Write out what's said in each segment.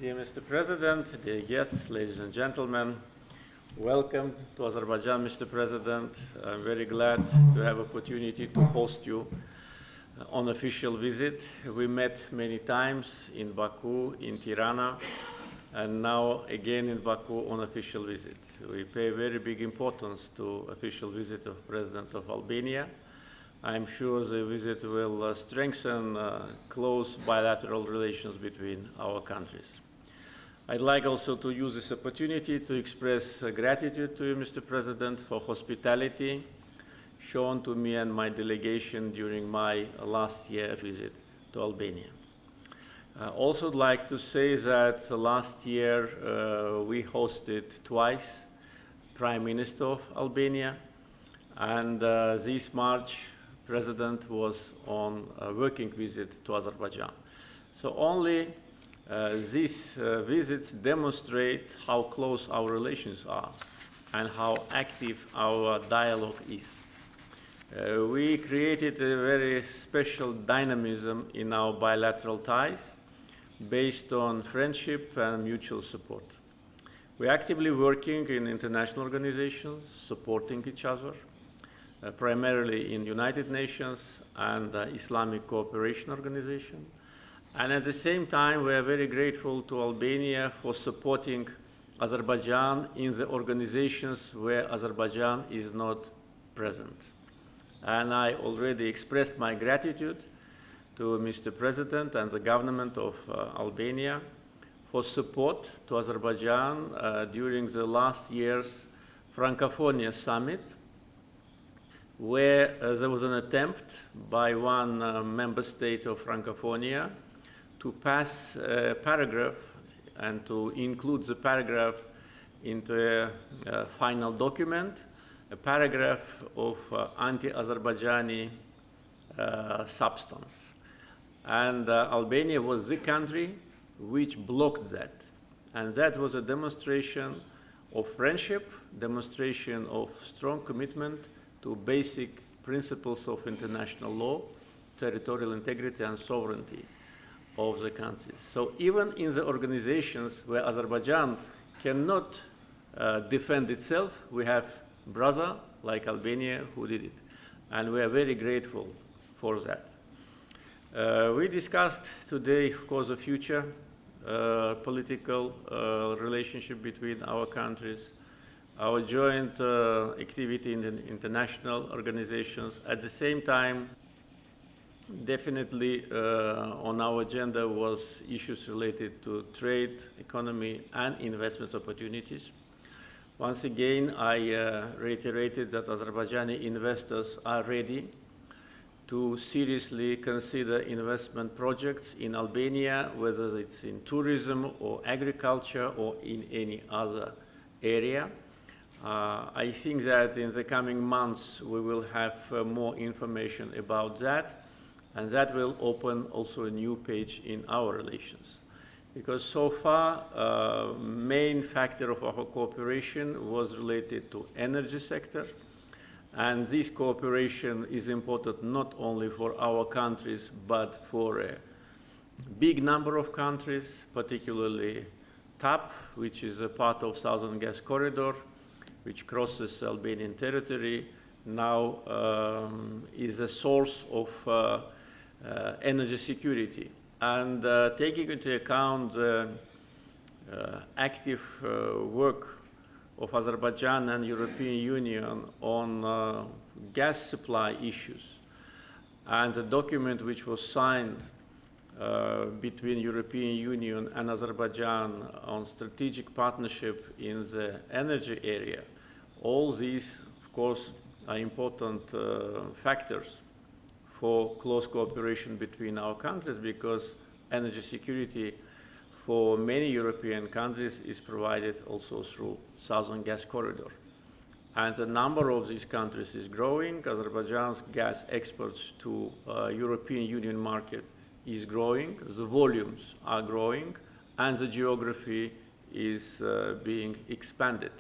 Dear Mr. President, dear guests, ladies and gentlemen, welcome to Azerbaijan, Mr. President. I'm very glad to have opportunity to host you on official visit. We met many times in Baku, in Tirana, and now again in Baku on official visit. We pay very big importance to official visit of President of Albania. I'm sure the visit will strengthen close bilateral relations between our countries. I'd like also to use this opportunity to express gratitude to you, Mr. President, for hospitality shown to me and my delegation during my last year visit to Albania. I also would like to say that last year we hosted twice Prime Minister of Albania, and this March President was on a working visit to Azerbaijan. So only these visits demonstrate how close our relations are and how active our dialogue is. We created a very special dynamism in our bilateral ties based on friendship and mutual support. We're actively working in international organizations, supporting each other, primarily in United Nations and Islamic Cooperation Organization. And at the same time, we are very grateful to Albania for supporting Azerbaijan in the organizations where Azerbaijan is not present. And I already expressed my gratitude to Mr. President and the government of Albania for support to Azerbaijan during the last year's Francophonia Summit, where there was an attempt by one member state of Francophonia to pass a paragraph and to include the paragraph into a final document, a paragraph of anti-Azerbaijani substance. And Albania was the country which blocked that. And that was a demonstration of friendship, demonstration of strong commitment to basic principles of international law, territorial integrity and sovereignty of the countries. So even in the organizations where Azerbaijan cannot defend itself, we have brothers like Albania who did it. And we are very grateful for that. We discussed today, of course, the future political relationship between our countries, our joint activity in the international organizations. At the same time, definitely on our agenda was issues related to trade, economy, and investment opportunities. Once again, I reiterated that Azerbaijani investors are ready to seriously consider investment projects in Albania, whether it's in tourism or agriculture or in any other area. I think that in the coming months we will have more information about that, and that will open also a new page in our relations. Because so far, main factor of our cooperation was related to energy sector, and this cooperation is important not only for our countries, but for a big number of countries, particularly TAP, which is a part of Southern Gas Corridor, which crosses Albanian territory, now is a source of energy security. And taking into account the active work of Azerbaijan and European Union on gas supply issues, and the document which was signed between European Union and Azerbaijan on strategic partnership in the energy area, all these, of course, are important factors for close cooperation between our countries, because energy security for many European countries is provided also through Southern Gas Corridor. And the number of these countries is growing. Azerbaijan's gas exports to European Union market is growing, the volumes are growing, and the geography is being expanded.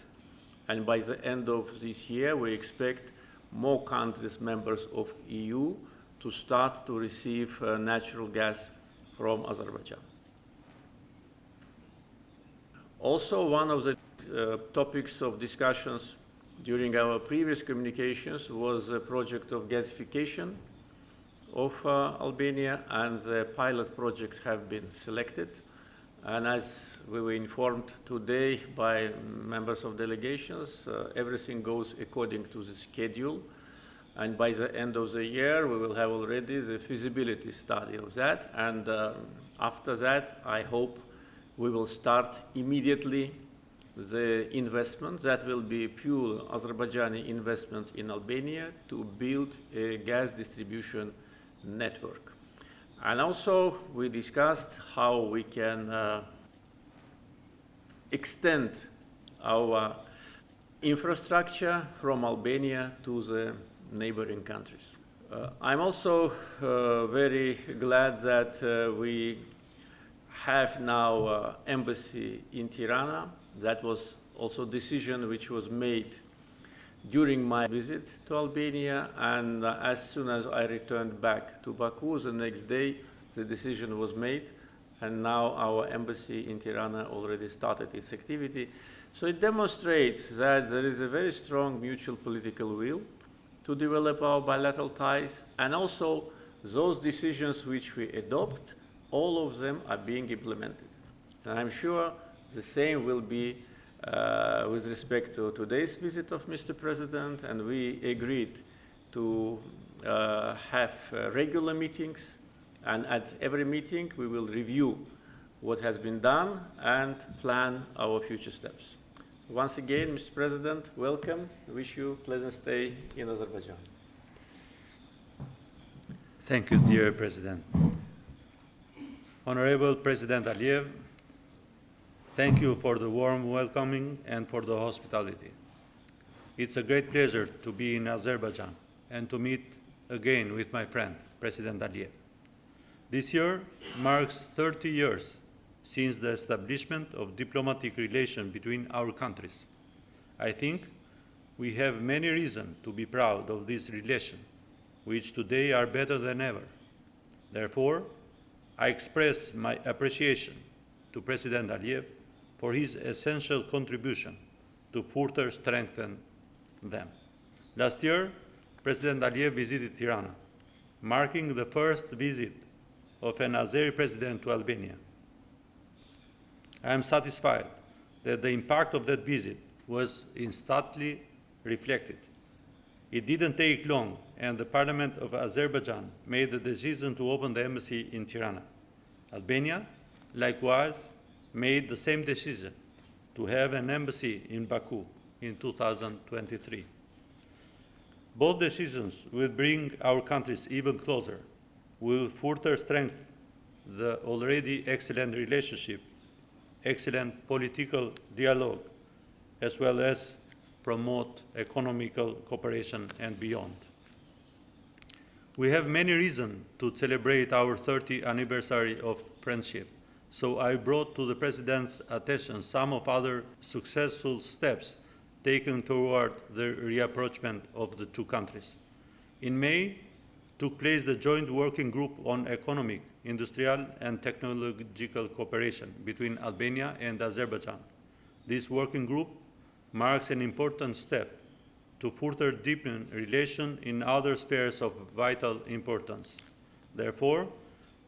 And by the end of this year, we expect more countries, members of EU, to start to receive natural gas from Azerbaijan. Also, one of the topics of discussions during our previous communications was a project of gasification of Albania, and the pilot project have been selected. And as we were informed today by members of delegations, everything goes according to the schedule. And by the end of the year, we will have already the feasibility study of that. And after that, I hope we will start immediately the investment that will be pure Azerbaijani investment in Albania to build a gas distribution network. And also, we discussed how we can extend our infrastructure from Albania to the neighboring countries. I'm also very glad that we have now embassy in Tirana. That was also a decision which was made during my visit to Albania, and as soon as I returned back to Baku, the next day the decision was made, and now our embassy in Tirana already started its activity. So it demonstrates that there is a very strong mutual political will to develop our bilateral ties, and also those decisions which we adopt, all of them are being implemented. And I'm sure the same will be with respect to today's visit of Mr. President, and we agreed to have regular meetings, and at every meeting we will review what has been done and plan our future steps. So once again, Mr. President, welcome. I wish you a pleasant stay in Azerbaijan. Thank you, dear President. Honorable President Aliyev, thank you for the warm welcoming and for the hospitality. It's a great pleasure to be in Azerbaijan and to meet again with my friend, President Aliyev. This year marks 30 years since the establishment of diplomatic relations between our countries. I think we have many reasons to be proud of this relation, which today are better than ever. Therefore, I express my appreciation to President Aliyev for his essential contribution to further strengthen them. Last year, President Aliyev visited Tirana, marking the first visit of an Azeri president to Albania. I am satisfied that the impact of that visit was instantly reflected. It didn't take long, and the Parliament of Azerbaijan made the decision to open the embassy in Tirana. Albania, likewise, made the same decision to have an embassy in Baku in 2023. Both decisions will bring our countries even closer, will further strengthen the already excellent relationship, excellent political dialogue, as well as promote economical cooperation and beyond. We have many reasons to celebrate our 30th anniversary of friendship, so I brought to the President's attention some of other successful steps taken toward the rapprochement of the two countries. In May, took place the joint working group on economic, industrial, and technological cooperation between Albania and Azerbaijan. This working group marks an important step to further deepen relations in other spheres of vital importance. Therefore,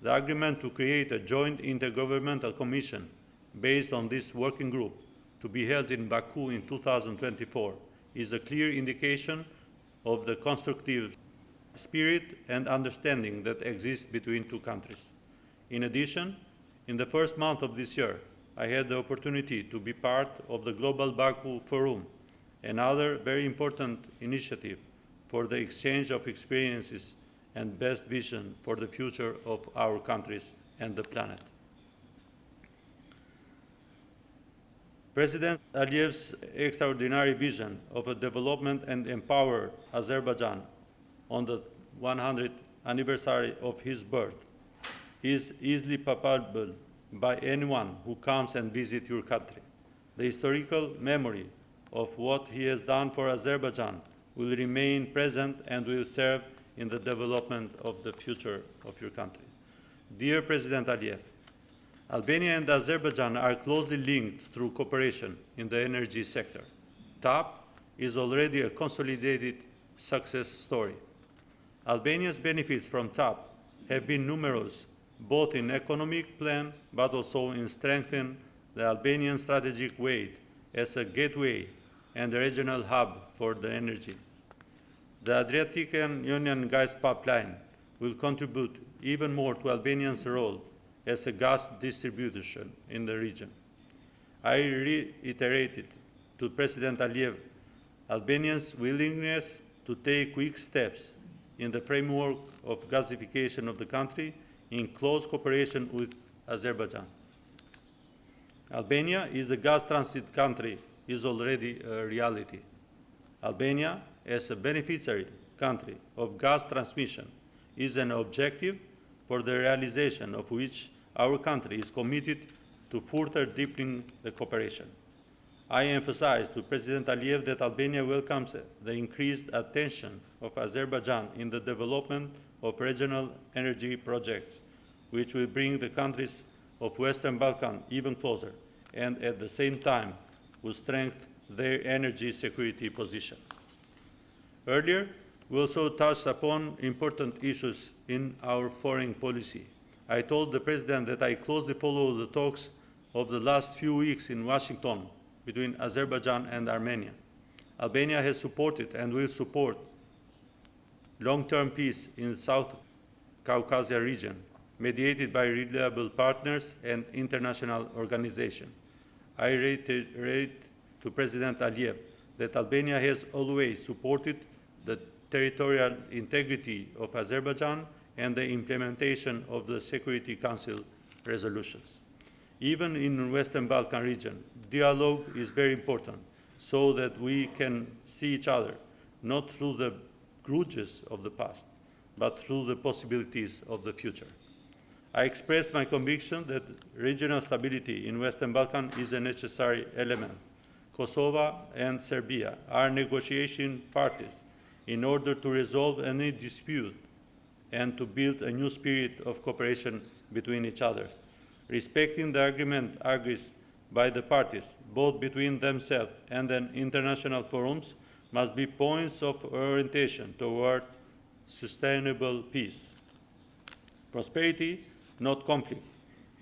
the agreement to create a joint intergovernmental commission based on this working group to be held in Baku in 2024 is a clear indication of the constructive spirit and understanding that exists between two countries. In addition, in the first month of this year, I had the opportunity to be part of the Global Baku Forum, another very important initiative for the exchange of experiences and best vision for the future of our countries and the planet. President Aliyev's extraordinary vision of a development and empower Azerbaijan on the 100th anniversary of his birth is easily palpable by anyone who comes and visits your country. The historical memory of what he has done for Azerbaijan will remain present and will serve in the development of the future of your country. Dear President Aliyev, Albania and Azerbaijan are closely linked through cooperation in the energy sector. TAP is already a consolidated success story. Albania's benefits from TAP have been numerous, both in economic plan, but also in strengthening the Albanian strategic weight as a gateway and a regional hub for the energy. The Adriatic and Ionian gas pipeline will contribute even more to Albania's role as a gas distributor in the region. I reiterated to President Aliyev Albania's willingness to take quick steps in the framework of gasification of the country in close cooperation with Azerbaijan. Albania is a gas transit country is already a reality. Albania, as a beneficiary country of gas transmission, is an objective for the realization of which our country is committed to further deepening the cooperation. I emphasize to President Aliyev that Albania welcomes the increased attention of Azerbaijan in the development of regional energy projects, which will bring the countries of Western Balkan even closer, and at the same time will strengthen their energy security position. Earlier, we also touched upon important issues in our foreign policy. I told the President that I closely follow the talks of the last few weeks in Washington between Azerbaijan and Armenia. Albania has supported and will support long-term peace in the South Caucasus region, mediated by reliable partners and international organizations. I reiterate to President Aliyev that Albania has always supported the territorial integrity of Azerbaijan and the implementation of the Security Council resolutions. Even in the Western Balkan region, dialogue is very important so that we can see each other, not through the grudges of the past, but through the possibilities of the future. I expressed my conviction that regional stability in Western Balkan is a necessary element. Kosovo and Serbia are negotiation parties in order to resolve any dispute and to build a new spirit of cooperation between each other. Respecting the agreement agreed by the parties, both between themselves and in international forums, must be points of orientation toward sustainable peace. Prosperity, not conflict,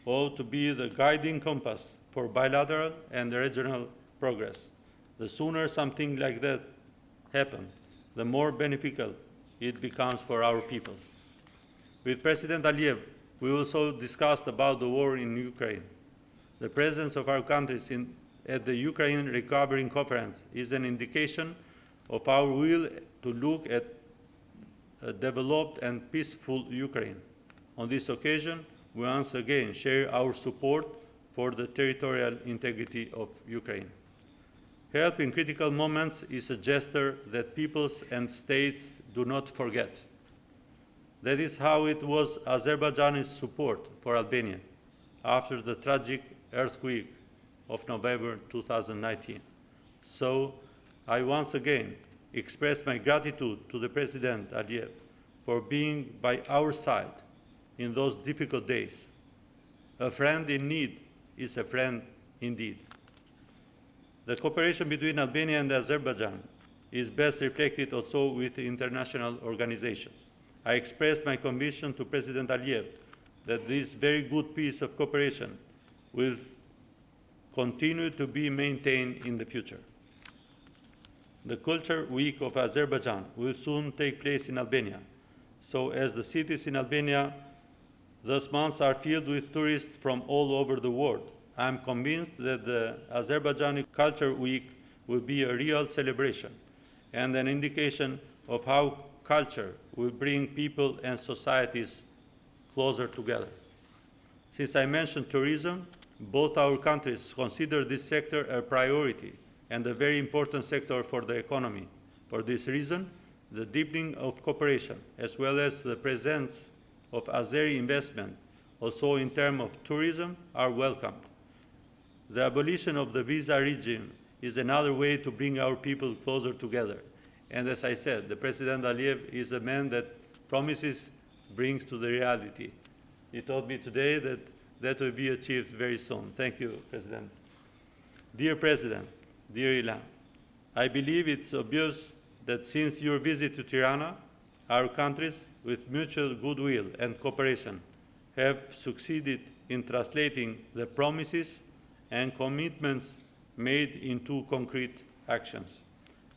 ought to be the guiding compass for bilateral and regional progress. The sooner something like that happens, the more beneficial it becomes for our people. With President Aliyev, we also discussed about the war in Ukraine. The presence of our countries at the Ukraine Recovery Conference is an indication of our will to look at a developed and peaceful Ukraine. On this occasion, we once again share our support for the territorial integrity of Ukraine. Help in critical moments is a gesture that peoples and states do not forget. That is how it was Azerbaijan's support for Albania after the tragic earthquake of November 2019. So I once again express my gratitude to the President Aliyev for being by our side in those difficult days. A friend in need is a friend indeed. The cooperation between Albania and Azerbaijan is best reflected also with international organizations. I expressed my conviction to President Aliyev that this very good piece of cooperation will continue to be maintained in the future. The Culture Week of Azerbaijan will soon take place in Albania. So as the cities in Albania, those months are filled with tourists from all over the world. I am convinced that the Azerbaijani Culture Week will be a real celebration and an indication of how culture will bring people and societies closer together. Since I mentioned tourism, both our countries consider this sector a priority and a very important sector for the economy. For this reason, the deepening of cooperation, as well as the presence of Azeri investment, also in terms of tourism, are welcomed. The abolition of the visa regime is another way to bring our people closer together. And as I said, the President Aliyev is a man that promises brings to the reality. He told me today that that will be achieved very soon. Thank you, President. Dear President, dear Ilan, I believe it's obvious that since your visit to Tirana, our countries, with mutual goodwill and cooperation, have succeeded in translating the promises and commitments made into concrete actions.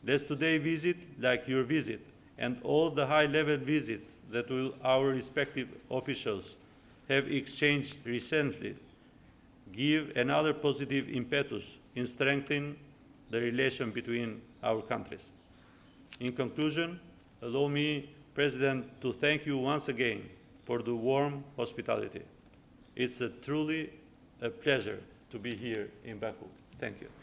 Let's today visit, like your visit, and all the high-level visits that our respective officials have exchanged recently, give another positive impetus in strengthening the relation between our countries. In conclusion, allow me, President, to thank you once again for the warm hospitality. It's truly a pleasure to be here in Baku. Thank you.